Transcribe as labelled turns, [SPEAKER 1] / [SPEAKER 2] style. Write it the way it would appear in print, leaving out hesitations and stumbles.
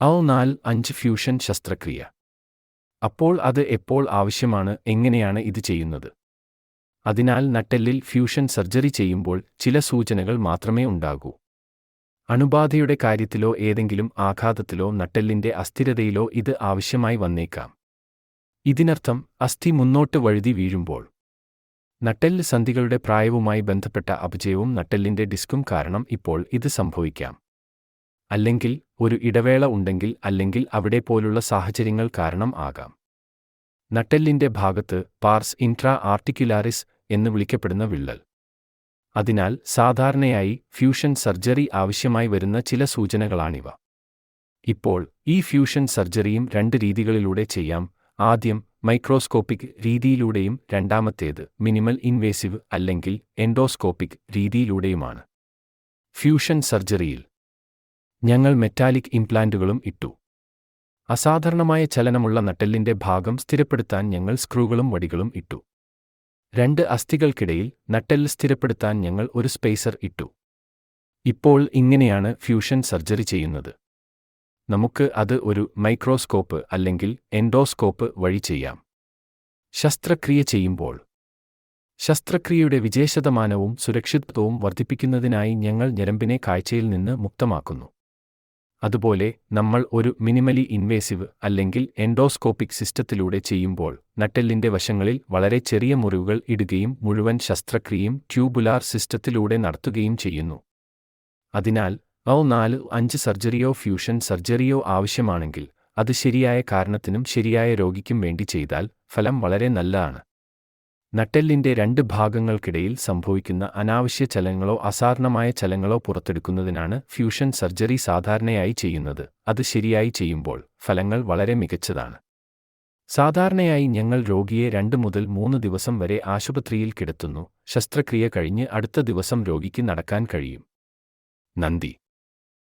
[SPEAKER 1] 5 fusion ശസ്ത്രക്രിയ. അപ്പോൾ അത് എപ്പോൾ ആവശ്യമാണ്, എങ്ങനെയാണ് ഇത് ചെയ്യുന്നത്? അതിനാൽ നട്ടെല്ലിൽ ഫ്യൂഷൻ സർജറി ചെയ്യുമ്പോൾ ചില സൂചനകൾ മാത്രമേ ഉണ്ടാകൂ. അണുബാധയുടെ കാര്യത്തിലോ ഏതെങ്കിലും ആഘാതത്തിലോ നട്ടെല്ലിന്റെ അസ്ഥിരതയിലോ ഇത് ആവശ്യമായി വന്നേക്കാം. ഇതിനർത്ഥം അസ്ഥി മുന്നോട്ട് വഴുതി വീഴുമ്പോൾ, നട്ടെല്ല് സന്ധികളുടെ പ്രായവുമായി ബന്ധപ്പെട്ട അപചയവും നട്ടെല്ലിന്റെ ഡിസ്കും കാരണം ഇപ്പോൾ ഇത് സംഭവിക്കാം. അല്ലെങ്കിൽ ഒരു ഇടവേള ഉണ്ടെങ്കിൽ, അല്ലെങ്കിൽ അവിടെ പോലുള്ള സാഹചര്യങ്ങൾ കാരണം ആകാം. നട്ടെല്ലിന്റെ ഭാഗത്ത് പാർസ് ഇൻട്രാ ആർട്ടിക്യുലാറിസ് എന്ന് വിളിക്കപ്പെടുന്ന വിള്ളൽ. അതിനാൽ സാധാരണയായി ഫ്യൂഷൻ സർജറി ആവശ്യമായി വരുന്ന ചില സൂചനകളാണിവ. ഇപ്പോൾ ഈ ഫ്യൂഷൻ സർജറിയും 2 രീതികളിലൂടെ ചെയ്യാം. ആദ്യം മൈക്രോസ്കോപ്പിക് രീതിയിലൂടെയും രണ്ടാമത്തേത് മിനിമൽ ഇൻവേസീവ് അല്ലെങ്കിൽ എൻഡോസ്കോപ്പിക് രീതിയിലൂടെയുമാണ്. ഫ്യൂഷൻ സർജറിയിൽ ഞങ്ങൾ മെറ്റാലിക് ഇംപ്ലാന്റുകളും ഇട്ടു. അസാധാരണമായ ചലനമുള്ള നട്ടെല്ലിന്റെ ഭാഗം സ്ഥിരപ്പെടുത്താൻ ഞങ്ങൾ സ്ക്രൂകളും വടികളും ഇട്ടു. 2 അസ്ഥികൾക്കിടയിൽ നട്ടെല്ല് സ്ഥിരപ്പെടുത്താൻ ഞങ്ങൾ ഒരു സ്പേസർ ഇട്ടു. ഇപ്പോൾ ഇങ്ങനെയാണ് ഫ്യൂഷൻ സർജറി ചെയ്യുന്നത്. നമുക്ക് അത് ഒരു മൈക്രോസ്കോപ്പ് അല്ലെങ്കിൽ എൻഡോസ്കോപ്പ് വഴി ചെയ്യാം. ശസ്ത്രക്രിയ ചെയ്യുമ്പോൾ ശസ്ത്രക്രിയയുടെ വിജയശതമാനവും സുരക്ഷിതത്വവും വർദ്ധിപ്പിക്കുന്നതിനായി ഞങ്ങൾ ഞരമ്പിനെ കാഴ്ചയിൽ നിന്ന് മുക്തമാക്കുന്നു. അതുപോലെ നമ്മൾ ഒരു മിനിമലി ഇൻവേസീവ് അല്ലെങ്കിൽ എൻഡോസ്കോപ്പിക് സിസ്റ്റത്തിലൂടെ ചെയ്യുമ്പോൾ നട്ടെല്ലിന്റെ വശങ്ങളിൽ വളരെ ചെറിയ മുറിവുകൾ ഇടുകയും മുഴുവൻ ശസ്ത്രക്രിയയും ട്യൂബുലാർ സിസ്റ്റത്തിലൂടെ നടത്തുകയും ചെയ്യുന്നു. അതിനാൽ 4-5 സർജറിയോ ഫ്യൂഷൻ സർജറിയോ ആവശ്യമാണെങ്കിൽ, അത് ശരിയായ കാരണത്തിനും ശരിയായ രോഗിക്കും വേണ്ടി ചെയ്താൽ ഫലം വളരെ നല്ലതാണ്. നട്ടെല്ലിന്റെ 2 ഭാഗങ്ങൾക്കിടയിൽ സംഭവിക്കുന്ന അനാവശ്യ ചലനങ്ങളോ അസാധാരണമായ ചലനങ്ങളോ പുറത്തെടുക്കുന്നതിനാണ് ഫ്യൂഷൻ സർജറി സാധാരണയായി ചെയ്യുന്നത്. അത് ശരിയായി ചെയ്യുമ്പോൾ ഫലങ്ങൾ വളരെ മികച്ചതാണ്. സാധാരണയായി ഞങ്ങൾ രോഗിയെ 2 മുതൽ 3 ദിവസം വരെ ആശുപത്രിയിൽ കിടത്തുന്നു. ശസ്ത്രക്രിയ കഴിഞ്ഞ് അടുത്ത ദിവസം രോഗിക്ക് നടക്കാൻ കഴിയും. നന്ദി.